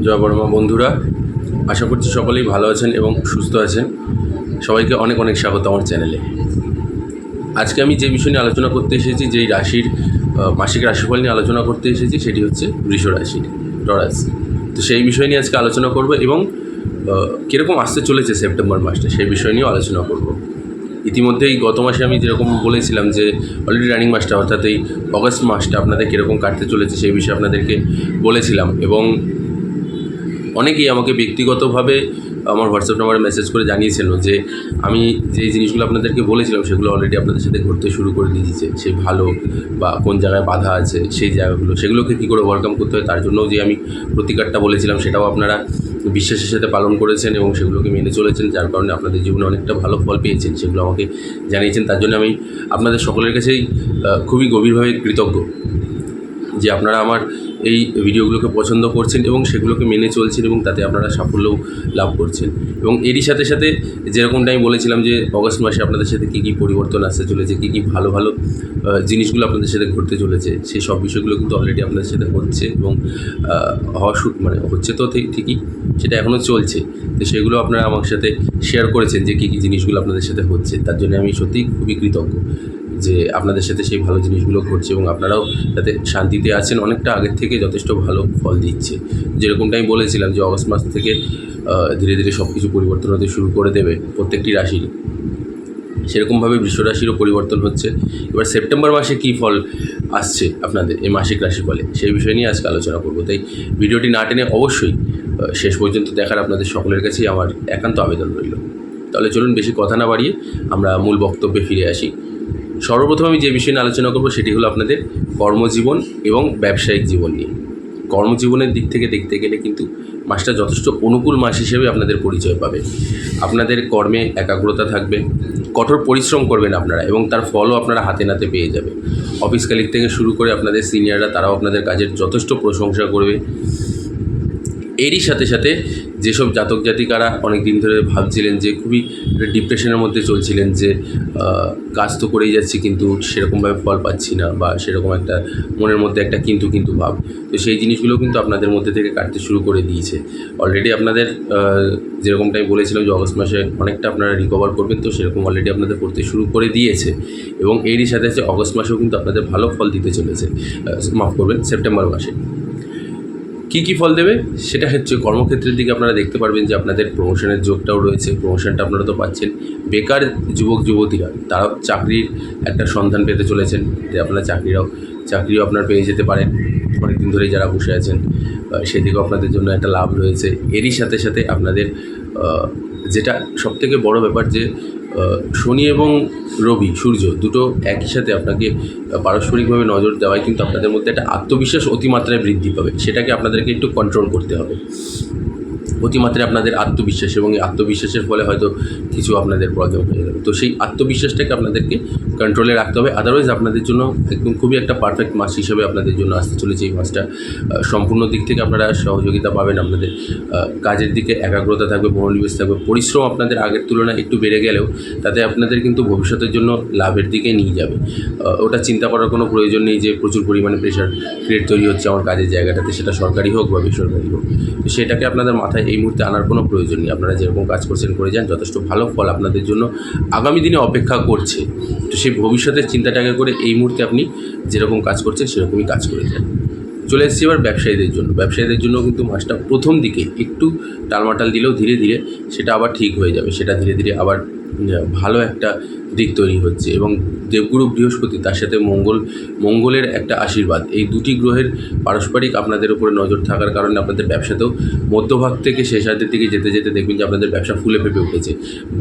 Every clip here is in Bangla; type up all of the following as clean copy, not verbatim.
জয় বড়মা বন্ধুরা, আশা করছি সকলেই ভালো আছেন এবং সুস্থ আছেন। সবাইকে অনেক অনেক স্বাগত আমার চ্যানেলে। আজকে আমি যে বিষয় নিয়ে আলোচনা করতে এসেছি, যেই রাশির মাসিক রাশিফল নিয়ে আলোচনা করতে এসেছি, সেটি হচ্ছে বৃষ রাশি, টরাস। তো সেই বিষয় নিয়ে আজকে আলোচনা করব এবং কীরকম আসতে চলেছে সেপ্টেম্বর মাসটা, সেই বিষয় নিয়েও আলোচনা করব। ইতিমধ্যেই গত মাসে আমি যেরকম বলেছিলাম যে অলরেডি রানিং মাসটা, অর্থাৎ এই অগস্ট মাসটা আপনাদের কীরকম কাটতে চলেছে সেই বিষয়ে আপনাদেরকে বলেছিলাম। এবং অনেকেই আমাকে ব্যক্তিগতভাবে আমার হোয়াটসঅ্যাপ নাম্বারে মেসেজ করে জানিয়েছিল যে আমি যেই জিনিসগুলো আপনাদেরকে বলেছিলাম সেগুলো অলরেডি আপনাদের সাথে ঘটতে শুরু করে দিয়েছে। সে ভালো বা কোন জায়গায় বাধা আছে সেই জায়গাগুলো, সেগুলোকে কী করে ওভারকাম করতে হয় তার জন্যও যে আমি প্রতিকারটা বলেছিলাম সেটাও আপনারা বিশ্বাসের সাথে পালন করেছেন এবং সেগুলোকে মেনে চলেছেন, যার কারণে আপনাদের জীবনে অনেকটা ভালো ফল পেয়েছেন। সেগুলো আমাকে জানিয়েছেন, তার জন্য আমি আপনাদের সকলের কাছেই খুবই গভীরভাবে কৃতজ্ঞ যে আপনারা আমার এই ভিডিওগুলোকে পছন্দ করছেন এবং সেগুলোকে মেনে চলছেন এবং তাতে আপনারা সাফল্যও লাভ করছেন। এবং এরই সাথে সাথে যেরকমটা আমি বলেছিলাম যে অগস্ট মাসে আপনাদের সাথে কী কী পরিবর্তন আসতে চলেছে, কী কী ভালো ভালো জিনিসগুলো আপনাদের সাথে ঘটতে চলেছে, সেই সব বিষয়গুলো কিন্তু অলরেডি আপনাদের সাথে হচ্ছে এবং হচ্ছে তো ঠিকই, সেটা এখনও চলছে। তো সেগুলো আপনারা আমার সাথে শেয়ার করেছেন যে কী কী জিনিসগুলো আপনাদের সাথে হচ্ছে, তার জন্য আমি সত্যিই খুবই কৃতজ্ঞ যে আপনাদের সাথে সেই ভালো জিনিসগুলো ঘটছে এবং আপনারাও যাতে শান্তিতে আছেন, অনেকটা আগের থেকে যথেষ্ট ভালো ফল দিচ্ছে। যেরকমটা আমি বলেছিলাম যে অগস্ট মাস থেকে ধীরে ধীরে সব কিছু পরিবর্তন হতে শুরু করে দেবে প্রত্যেকটি রাশির, সেরকমভাবে বৃষ রাশিরও পরিবর্তন হচ্ছে। এবার সেপ্টেম্বর মাসে কী ফল আসছে আপনাদের এই মাসিক রাশিফলে, সেই বিষয় নিয়ে আজকে আলোচনা করব। তাই ভিডিওটি না টেনে অবশ্যই শেষ পর্যন্ত দেখার আপনাদের সকলের কাছেই আমার একান্ত আবেদন রইল। তাহলে চলুন বেশি কথা না বাড়িয়ে আমরা মূল বক্তব্যে ফিরে আসি। সর্বপ্রথম আমি যে বিষয় নিয়ে আলোচনা করব সেটি হলো আপনাদের কর্মজীবন এবং ব্যবসায়িক জীবন নিয়ে। কর্মজীবনের দিক থেকে দেখতে গেলে কিন্তু মাসটা যথেষ্ট অনুকূল মাস হিসেবে আপনাদের পরিচয় পাবে। আপনাদের কর্মে একাগ্রতা থাকবে, কঠোর পরিশ্রম করবেন আপনারা এবং তার ফলও আপনারা হাতে নাতে পেয়ে যাবে। অফিস কালিগ থেকে শুরু করে আপনাদের সিনিয়ররা, তারাও আপনাদের কাজের যথেষ্ট প্রশংসা করবে। এরই সাথে সাথে যেসব জাতক জাতিকারা অনেক দিন ধরে ভাবছিলেন যে খুবই ডিপ্রেশনের মধ্যে চলছিলেন যে কাজ তো করেই যাচ্ছি কিন্তু সেরকমভাবে ফল পাচ্ছি না, বা সেরকম একটা মনের মধ্যে একটা কিন্তু কিন্তু ভাব, তো সেই জিনিসগুলো কিন্তু আপনাদের মধ্যে থেকে কাটতে শুরু করে দিয়েছে। অলরেডি আপনাদের যেরকমটা আমি বলেছিলাম যে অগস্ট মাসে অনেকটা আপনারা রিকভার করবেন, তো সেরকম অলরেডি আপনাদের করতে শুরু করে দিয়েছে। এবং এরই সাথে সাথে অগস্ট মাসেও কিন্তু আপনাদের ভালো ফল দিতে চলেছে, মাফ করবেন সেপ্টেম্বর মাসে। কী কী ফল দেবে সেটা হচ্ছে কর্মক্ষেত্রের দিকে আপনারা দেখতে পারবেন যে আপনাদের প্রমোশনের যোগটাও রয়েছে, প্রমোশনটা আপনারা তো পাচ্ছেন। বেকার যুবক যুবতীরা তারাও চাকরির একটা সন্ধান পেতে চলেছেন, যে আপনারা চাকরিও আপনারা পেয়ে যেতে পারেন। অনেকদিন ধরেই যারা বসে আছেন সেদিকেও আপনাদের জন্য একটা লাভ রয়েছে। এরই সাথে সাথে আপনাদের যেটা সবথেকে বড় ব্যাপার যে শনি এবং রবি, সূর্য দুটো একই সাথে আপনাকে পারস্পরিকভাবে নজর দেওয়ায় কিন্তু আপনাদের মধ্যে একটা আত্মবিশ্বাস অতিমাত্রায় বৃদ্ধি পাবে। সেটাকে আপনাদেরকে একটু কন্ট্রোল করতে হবে। অতিমাত্রায় আপনাদের আত্মবিশ্বাস, এবং এই আত্মবিশ্বাসের ফলে হয়তো কিছু আপনাদের প্রবলেম হয়ে যাবে। তো সেই আত্মবিশ্বাসটাকে আপনাদেরকে কন্ট্রোলে রাখতে হবে, আদারওয়াইজ আপনাদের জন্য একদম খুবই একটা পারফেক্ট মাস হিসেবে আপনাদের জন্য আসতে চলেছে এই মাসটা। সম্পূর্ণ দিক থেকে আপনারা সহযোগিতা পাবেন, আপনাদের কাজের দিকে একাগ্রতা থাকবে, মনোনিবেশ থাকবে। পরিশ্রম আপনাদের আগের তুলনায় একটু বেড়ে গেলেও তাতে আপনাদের কিন্তু ভবিষ্যতের জন্য লাভের দিকে নিয়ে যাবে। ওটা চিন্তা করার কোনো প্রয়োজন নেই যে প্রচুর পরিমাণে প্রেশার ক্রিয়েট তৈরি হচ্ছে আমার কাজের জায়গাটাতে, সেটা সরকারি হোক বা বেসরকারি হোক। তো সেটাকে আপনাদের মাথায় এই মুহূর্তে আনার কোনো প্রয়োজন নেই। আপনারা যেরকম কাজ করছেন করে যান, যথেষ্ট ভালো ফল আপনাদের জন্য আগামী দিনে অপেক্ষা করছে। তো সেই ভবিষ্যতের চিন্তাটাকে করে এই মুহূর্তে আপনি যেরকম কাজ করছেন সেরকমই কাজ করে যান। চলে এসেছি এবার ব্যবসায়ীদের জন্য কিন্তু মাসটা প্রথম দিকে একটু টালমাটাল দিলেও ধীরে ধীরে সেটা আবার ঠিক হয়ে যাবে। সেটা ধীরে ধীরে আবার ভালো একটা দিক তৈরি হচ্ছে। এবং দেবগুরু বৃহস্পতি, তার সাথে মঙ্গলের একটা আশীর্বাদ, এই দুটি গ্রহের পারস্পরিক আপনাদের উপরে নজর থাকার কারণে আপনাদের ব্যবসাতেও মধ্যভাগ থেকে শেষার্ধের দিকে যেতে যেতে দেখবেন যে আপনাদের ব্যবসা ফুলে ফেঁপে উঠেছে।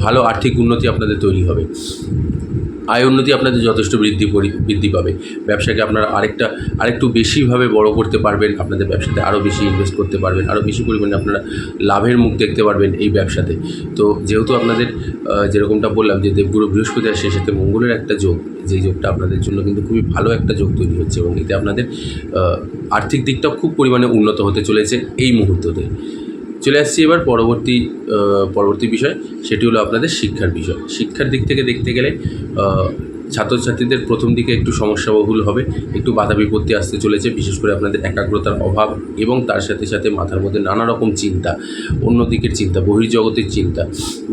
ভালো আর্থিক উন্নতি আপনাদের তৈরি হবে, আয় উন্নতি আপনাদের যথেষ্ট বৃদ্ধি পাবে। ব্যবসাকে আপনারা আরেকটু বেশিভাবে বড় করতে পারবেন, আপনাদের ব্যবসাতে আরও বেশি ইনভেস্ট করতে পারবেন, আরও বেশি পরিমাণে আপনারা লাভের মুখ দেখতে পারবেন এই ব্যবসাতে। তো যেহেতু আপনাদের যেরকমটা বললাম যে দেবগুরু বৃহস্পতি আর সেই সাথে মঙ্গলের একটা যোগ, যেই যোগটা আপনাদের জন্য কিন্তু খুবই ভালো একটা যোগ তৈরি হচ্ছে, এবং এতে আপনাদের আর্থিক দিকটাও খুব পরিমাণে উন্নত হতে চলেছে এই মুহূর্ততে। চলে আসছি এবার পরবর্তী বিষয়, সেটি হলো আপনাদের শিক্ষার বিষয়। শিক্ষার দিক থেকে দেখতে গেলে ছাত্রছাত্রীদের প্রথম দিকে একটু সমস্যাবহুল হবে, একটু বাধা বিপত্তি আসতে চলেছে, বিশেষ করে আপনাদের একাগ্রতার অভাব এবং তার সাথে সাথে মাথার মধ্যে নানা রকম চিন্তা, অন্য দিকের চিন্তা, বহির্জগতের চিন্তা,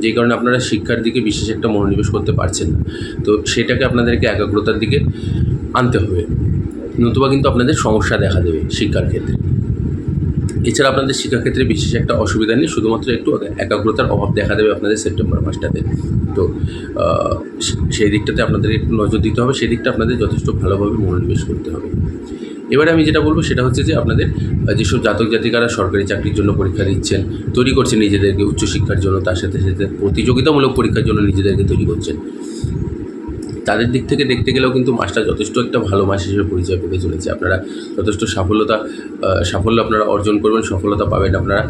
যেই কারণে আপনারা শিক্ষার দিকে বিশেষ একটা মনোনিবেশ করতে পারছেন না। তো সেটাকে আপনাদেরকে একাগ্রতার দিকে আনতে হবে, নতুবা কিন্তু আপনাদের সমস্যা দেখা দেবে শিক্ষার ক্ষেত্রে। এছাড়া আপনাদের শিক্ষাক্ষেত্রে বিশেষ একটা অসুবিধা নেই, শুধুমাত্র একটু একাগ্রতার অভাব দেখা দেবে আপনাদের সেপ্টেম্বর মাসটাতে। তো সেই দিকটাতে আপনাদের একটু নজর দিতে হবে, সেই দিকটা আপনাদের যথেষ্ট ভালোভাবে মনোনিবেশ করতে হবে। এবারে আমি যেটা বলবো সেটা হচ্ছে যে আপনাদের যেসব জাতক জাতিকারা সরকারি চাকরির জন্য পরীক্ষা দিচ্ছেন, তৈরি করছেন নিজেদেরকে উচ্চশিক্ষার জন্য, তার সাথে সাথে প্রতিযোগিতামূলক পরীক্ষার জন্য নিজেদেরকে তৈরি করছেন, তাদের দিক থেকে দেখতে গেলেও কিন্তু মাসটা যথেষ্ট একটা ভালো মাস হিসেবে পরিচয় পেতে চলেছে। আপনারা যথেষ্ট সাফল্য আপনারা অর্জন করবেন, সফলতা পাবেন আপনারা।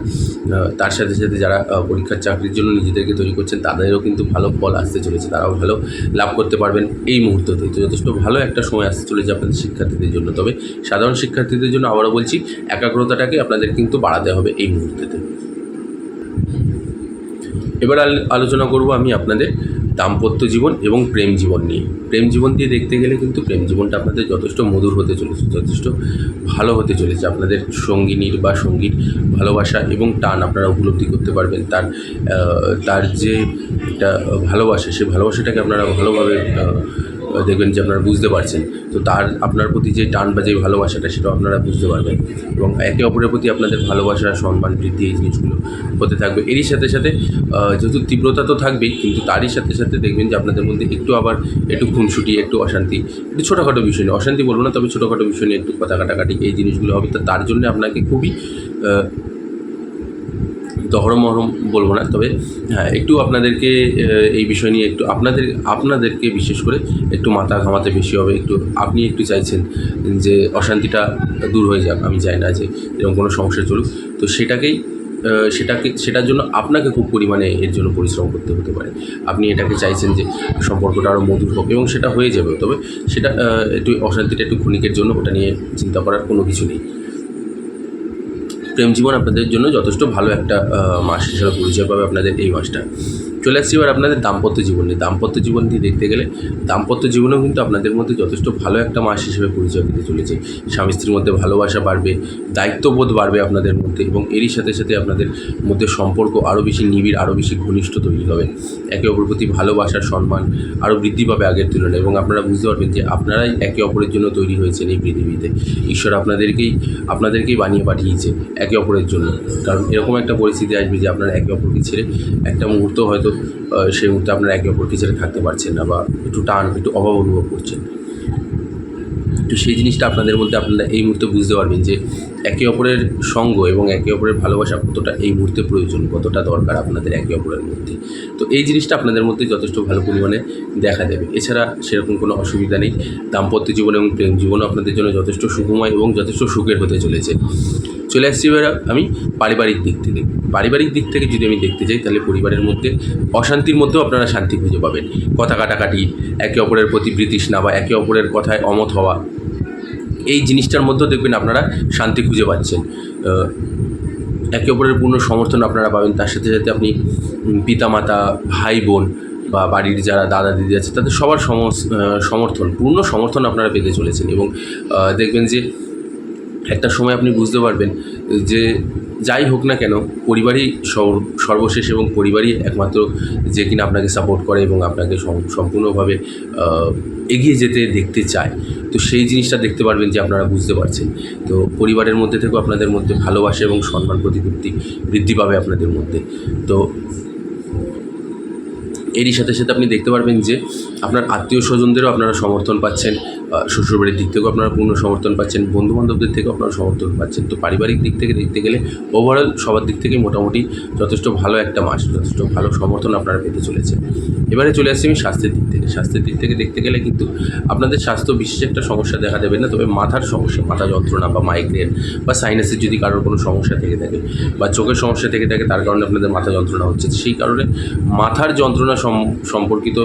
তার সাথে সাথে যারা পরীক্ষার চাকরির জন্য নিজেদেরকে তৈরি করছেন তাদেরও কিন্তু ভালো ফল আসতে চলেছে, তারাও ভালো লাভ করতে পারবেন এই মুহূর্ততে। তো যথেষ্ট ভালো একটা সময় আসতে চলেছে আপনাদের শিক্ষার্থীদের জন্য। তবে সাধারণ শিক্ষার্থীদের জন্য আবারও বলছি, একাগ্রতাটাকে আপনাদের কিন্তু বাড়াতে হবে এই মুহূর্তেতে। এবার আলোচনা করব আমি আপনাদের দাম্পত্য জীবন এবং প্রেম জীবন নিয়ে। প্রেম জীবন দিয়ে দেখতে গেলে কিন্তু প্রেম জীবনটা আপনাদের যথেষ্ট মধুর হতে চলেছে, যথেষ্ট ভালো হতে চলেছে। আপনাদের সঙ্গিনীর বা সঙ্গীর ভালোবাসা এবং টান আপনারা উপলব্ধি করতে পারবেন। তার যে একটা ভালোবাসা, সেই ভালোবাসাটাকে আপনারা ভালোভাবে দেখবেন যে আপনারা বুঝতে পারছেন। তো আপনার প্রতি যে টান বা যে ভালোবাসাটা, সেটাও আপনারা বুঝতে পারবেন এবং একে অপরের প্রতি আপনাদের ভালোবাসা, সম্মান, বৃদ্ধি, এই জিনিসগুলো হতে থাকবে। এরই সাথে সাথে যেহেতু তীব্রতা তো থাকবেই, কিন্তু তারই সাথে সাথে দেখবেন যে আপনাদের মধ্যে একটু খুনসুটি, একটু অশান্তি, একটু ছোটোখাটো বিষয় নিয়ে, অশান্তি বলবো না, তবে ছোটোখাটো বিষয় নিয়ে একটু কথা কাটাকাটি, এই জিনিসগুলো হবে। তো তার জন্য আপনাকে খুবই দহরমহরম বলবো না, তবে হ্যাঁ, একটু আপনাদেরকে এই বিষয় নিয়ে একটু আপনাদেরকে বিশেষ করে একটু মাথা ঘামাতে বেশি হবে। আপনি একটু চাইছেন যে অশান্তিটা দূর হয়ে যাক, আমি চাই না যে এরকম কোনো সমস্যা চলুক। তো সেটার জন্য আপনাকে খুব পরিমাণে এর জন্য পরিশ্রম করতে হতে পারে। আপনি এটাকে চাইছেন যে সম্পর্কটা আরও মধুর হোক, এবং সেটা হয়ে যাবে। তবে সেটা একটু অশান্তিটা একটু ক্ষণিকের জন্য, ওটা নিয়ে চিন্তা করার কোনো কিছু নেই। প্রেম জীবন আপনাদের জন্য যথেষ্ট ভালো একটা মাস হিসেবে পরিচয় পাবে আপনাদের এই মাসটা। চলে আসছি এবার আপনাদের দাম্পত্য জীবন নিয়ে। দাম্পত্য জীবন দিয়ে দেখতে গেলে দাম্পত্য জীবনেও কিন্তু আপনাদের মধ্যে যথেষ্ট ভালো একটা মাস হিসেবে পরিচয় পেতে চলেছে। স্বামী স্ত্রীর মধ্যে ভালোবাসা বাড়বে, দায়িত্ববোধ বাড়বে আপনাদের মধ্যে, এবং এরই সাথে সাথে আপনাদের মধ্যে সম্পর্ক আরও বেশি নিবিড়, আরও বেশি ঘনিষ্ঠ তৈরি হবে। একে অপরের প্রতি ভালোবাসার সম্মান আরও বৃদ্ধি পাবে আগের তুলনায়, এবং আপনারা বুঝতে পারবেন যে আপনারাই একে অপরের জন্য তৈরি হয়েছেন এই পৃথিবীতে। ঈশ্বর আপনাদেরকেই বানিয়ে পাঠিয়েছে একে অপরের জন্য। কারণ এরকম একটা পরিস্থিতি আসবে যে আপনারা একে অপরকে ছেড়ে একটা মুহূর্ত হয়তো সেই মুহূর্তে আপনারা একে অপরকে ছেড়ে থাকতে পারছেন না, বা একটু অভাব অনুভব করছেন। তো সেই জিনিসটা আপনারা এই মুহূর্তে বুঝতে পারবেন যে একে অপরের সঙ্গ এবং একে অপরের ভালোবাসা কতটা এই মুহূর্তে প্রয়োজন, কতটা দরকার আপনাদের একে অপরের মধ্যে। তো এই জিনিসটা আপনাদের মধ্যে যথেষ্ট ভালো পরিমাণে দেখা দেবে। এছাড়া সেরকম কোনো অসুবিধা নেই। দাম্পত্য জীবন এবং প্রেম জীবনও আপনাদের জন্য যথেষ্ট সুখময় এবং যথেষ্ট সুখের হতে চলেছে। চলে আসছি এবার আমি পারিবারিক দিক থেকে যদি আমি দেখতে চাই, তাহলে পরিবারের মধ্যে অশান্তির মধ্যেও আপনারা শান্তি খুঁজে পাবেন। কথা কাটাকাটি, একে অপরের প্রতি বিতৃষ্ণা বা একে অপরের কথায় অমত হওয়া, এই জিনিসটার মধ্যেও দেখবেন আপনারা শান্তি খুঁজে পাচ্ছেন। একে অপরের পূর্ণ সমর্থন আপনারা পাবেন। তার সাথে সাথে আপনি পিতামাতা, ভাই বোন বা বাড়ির যারা দাদা দিদি আছে, তাদের সবার পূর্ণ সমর্থন আপনারা পেতে চলেছেন। এবং দেখবেন যে একটা সময় আপনি বুঝতে পারবেন যে যাই হোক না কেন, পরিবারই সর্বশেষ, এবং পরিবারই একমাত্র যে কিনা আপনাকে সাপোর্ট করে এবং আপনাকে সম্পূর্ণভাবে এগিয়ে যেতে দেখতে চায়। তো সেই জিনিসটা দেখতে পারবেন যে আপনারা বুঝতে পারছেন। তো পরিবারের মধ্যে থেকেও আপনাদের মধ্যে ভালোবাসা এবং সম্মান প্রতিপত্তি বৃদ্ধি পাবে আপনাদের মধ্যে। তো এরই সাথে সাথে আপনি দেখতে পারবেন যে আপনার আত্মীয় স্বজনদেরও আপনারা সমর্থন পাচ্ছেন, শ্বশুরবাড়ির দিক থেকেও আপনারা পূর্ণ সমর্থন পাচ্ছেন, বন্ধুবান্ধবদের থেকেও আপনারা সমর্থন পাচ্ছেন। তো পারিবারিক দিক থেকে দেখতে গেলে ওভারঅল সবার দিক থেকেই মোটামুটি যথেষ্ট ভালো একটা মাস, যথেষ্ট ভালো সমর্থন আপনারা পেতে চলেছেন। এবারে চলে আসছি আমি স্বাস্থ্যের দিক থেকে দেখতে গেলে কিন্তু আপনাদের স্বাস্থ্য বিশেষ একটা সমস্যা দেখা দেবে না। তবে মাথার সমস্যা, মাথা যন্ত্রণা বা মাইগ্রেন বা সাইনাসের যদি কারোর কোনো সমস্যা থেকে থাকে, বা চোখের সমস্যা থেকে থাকে, তার কারণে আপনাদের মাথা যন্ত্রণা হচ্ছে, সেই কারণে মাথার যন্ত্রণা সম্পর্কিত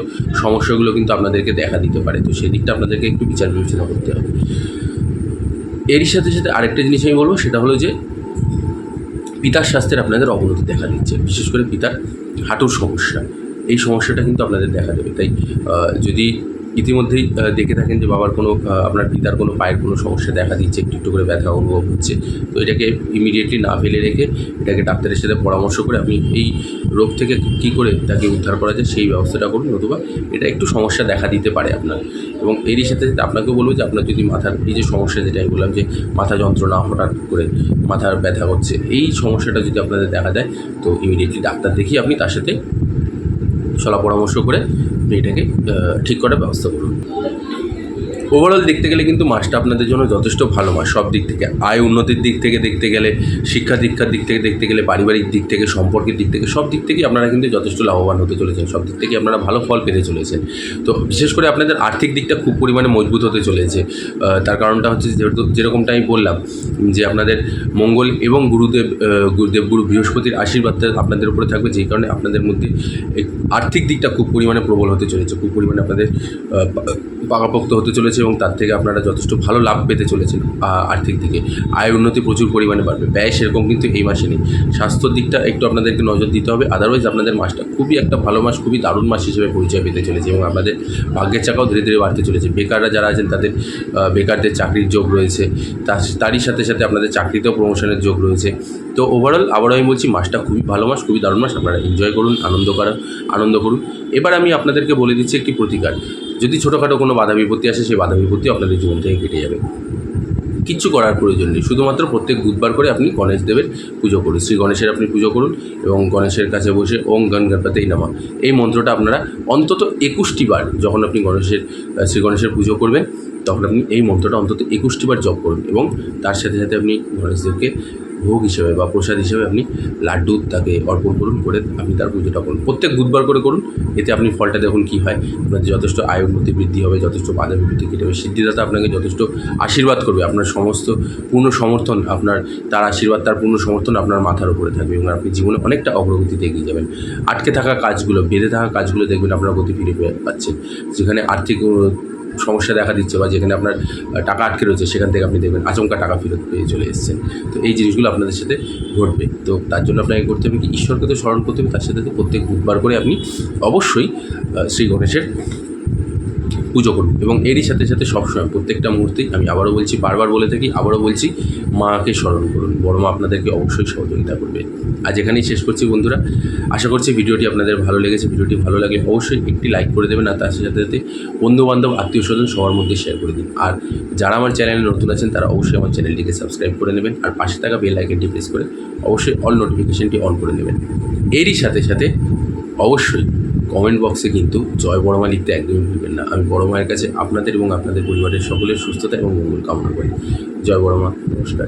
সমস্যাগুলো কিন্তু আপনাদেরকে দেখা দিতে পারে। তো সেই দিকটা আপনাদেরকে একটু বিচার বিবেচনা করতে হবে। এরই সাথে সাথে আরেকটা জিনিস আমি বলবো, সেটা হলো যে পিতার স্বাস্থ্যের আপনাদের অবনতি দেখা দিচ্ছে, বিশেষ করে পিতার হাঁটুর সমস্যা, এই সমস্যাটা কিন্তু আপনাদের দেখা দেবে। তাই যদি ইতিমধ্যেই দেখে থাকেন যে বাবার কোনো আপনার পিতার কোনো পায়ের কোনো সমস্যা দেখা দিচ্ছে, একটু একটু করে ব্যথা অনুভব হচ্ছে। তো এটাকে ইমিডিয়েটলি না ফেলে রেখে এটাকে ডাক্তারের সাথে পরামর্শ করে আপনি এই রোগ থেকে কী করে তাকে উদ্ধার করা যায় সেই ব্যবস্থাটা করুন, নতুবা এটা একটু সমস্যা দেখা দিতে পারে আপনার। এবং এরই সাথে সাথে আপনাকেও বলবো যে আপনার যদি মাথার এই যে সমস্যা, যেটা আমি বললাম যে মাথা যন্ত্রণা, হঠাৎ করে মাথার ব্যথা হচ্ছে, এই সমস্যাটা যদি আপনাদের দেখা দেয় তো ইমিডিয়েটলি ডাক্তার দেখিয়ে আপনি তার সাথে সলা পরামর্শ করে আপনি এটাকে ঠিক করার ব্যবস্থা করুন। ওভারঅল দেখতে গেলে কিন্তু মাসটা আপনাদের জন্য যথেষ্ট ভালো মাস, সব দিক থেকে। আয় উন্নতির দিক থেকে দেখতে গেলে, শিক্ষা দীক্ষার দিক থেকে দেখতে গেলে, পারিবারিক দিক থেকে, সম্পর্কের দিক থেকে, সব দিক থেকেই আপনারা কিন্তু যথেষ্ট লাভবান হতে চলেছেন, সব দিক থেকে আপনারা ভালো ফল পেতে চলেছেন। তো বিশেষ করে আপনাদের আর্থিক দিকটা খুব পরিমাণে মজবুত হতে চলেছে। তার কারণটা হচ্ছে যেরকমটা আমি বললাম যে আপনাদের মঙ্গল এবং দেবগুরু বৃহস্পতির আশীর্বাদটা আপনাদের উপরে থাকবে, যেই কারণে আপনাদের মধ্যে আর্থিক দিকটা খুব পরিমাণে প্রবল হতে চলেছে, খুব পরিমাণে আপনাদের পাকাপোক্ত হতে চলেছে এবং তার থেকে আপনারা যথেষ্ট ভালো লাভ পেতে চলেছেন। আর্থিক দিকে আয় উন্নতি প্রচুর পরিমাণে বাড়বে। ব্যয় সেরকম কিন্তু এই মাসে নেই। স্বাস্থ্যর দিকটা একটু আপনাদেরকে নজর দিতে হবে, আদারওয়াইজ আপনাদের মাসটা খুবই একটা ভালো মাস, খুবই দারুণ মাস হিসেবে পরিচয় পেতে চলেছে এবং আপনাদের ভাগ্যের চাকাও ধীরে ধীরে বাড়তে চলেছে। বেকাররা যারা আছেন তাদের বেকারদের চাকরির যোগ রয়েছে, তারই সাথে সাথে আপনাদের চাকরিতেও প্রমোশনের যোগ রয়েছে। তো ওভারঅল আবারও আমি বলছি, মাসটা খুবই ভালো মাস, খুবই দারুণ মাস। আপনারা এনজয় করুন, আনন্দ করুন। এবার আমি আপনাদেরকে বলে দিচ্ছি একটি প্রতিকার। যদি ছোটোখাটো কোনো বাধা বিপত্তি আসে, সেই বাধা বিপত্তি আপনাদের জীবন থেকে কেটে যাবে। কিচ্ছু করার প্রয়োজন নেই, শুধুমাত্র প্রত্যেক বুধবার করে আপনি গণেশদেবের পুজো করুন, শ্রী গণেশের আপনি পুজো করুন এবং গণেশের কাছে বসে ওং গণ গণপতেই নমঃ এই মন্ত্রটা আপনারা অন্তত 21টি বার, যখন আপনি শ্রী গণেশের পুজো করবেন তখন আপনি এই মন্ত্রটা অন্তত 21টি বার জপ করুন এবং তার সাথে সাথে আপনি গণেশদেবকে ভোগ হিসেবে বা প্রসাদ হিসেবে আপনি লাড্ডু তাকে অর্পণ করুন, করে আপনি তার পুজোটা করুন। প্রত্যেক বুধবার করে করুন, এতে আপনি ফলটা দেখুন কী হয়। আপনাদের যথেষ্ট আয় উন্নতি বৃদ্ধি হবে, যথেষ্ট বাধা বিপত্তি কেটে হবে, সিদ্ধিদাতা আপনাকে যথেষ্ট আশীর্বাদ করবে। আপনার সমস্ত পূর্ণ সমর্থন, তার আশীর্বাদ, তার পূর্ণ সমর্থন আপনার মাথার উপরে থাকবে এবং আপনি জীবনে অনেকটা অগ্রগতিতে এগিয়ে যাবেন। আটকে থাকা কাজগুলো, বেঁধে থাকা কাজগুলো দেখবেন আপনার গতি ফিরে পাচ্ছেন। যেখানে আর্থিক সমস্যা দেখা দিচ্ছে বা যেখানে আপনার টাকা আটকে রয়েছে, সেখান থেকে আপনি দেখবেন আচমকা টাকা ফেরত পেয়ে চলে এসেছেন। তো এই জিনিসগুলো আপনাদের সাথে ঘটবে। তো তার জন্য আপনাকে করতে হবে কি, ঈশ্বরকে তো স্মরণ করতে হবে, তার সাথে প্রত্যেক বুধবার করে আপনি অবশ্যই শ্রী গণেশের পুজো করুন এবং এরই সাথে সাথে সবসময় প্রত্যেকটা মুহূর্তেই, আমি আবারও বলছি, বারবার বলে থাকি, আবারও বলছি, মাকে স্মরণ করুন। বড় মা আপনাদেরকে অবশ্যই সহযোগিতা করবে। আজ এখানেই শেষ করছি বন্ধুরা। আশা করছি ভিডিওটি আপনাদের ভালো লেগেছে। ভিডিওটি ভালো লাগলে অবশ্যই একটি লাইক করে দেবেন আর তার সাথে সাথে বন্ধুবান্ধব, আত্মীয় স্বজন সবার মধ্যে শেয়ার করে দিন। আর যারা আমার চ্যানেলে নতুন আছেন তারা অবশ্যই আমার চ্যানেলটিকে সাবস্ক্রাইব করে নেবেন আর পাশে থাকা বেল আইকনটি প্রেস করে অবশ্যই অল নোটিফিকেশনটি অন করে নেবেন। এরই সাথে সাথে অবশ্যই কমেন্ট বক্সে কিন্তু জয় বড় মা লিখতে একদমই ভুলবেন না। আমি বড় মায়ের কাছে আপনাদের এবং আপনাদের পরিবারের সকলের সুস্থতা এবং মঙ্গল কামনা করি। জয় বড় মা, নমস্কার।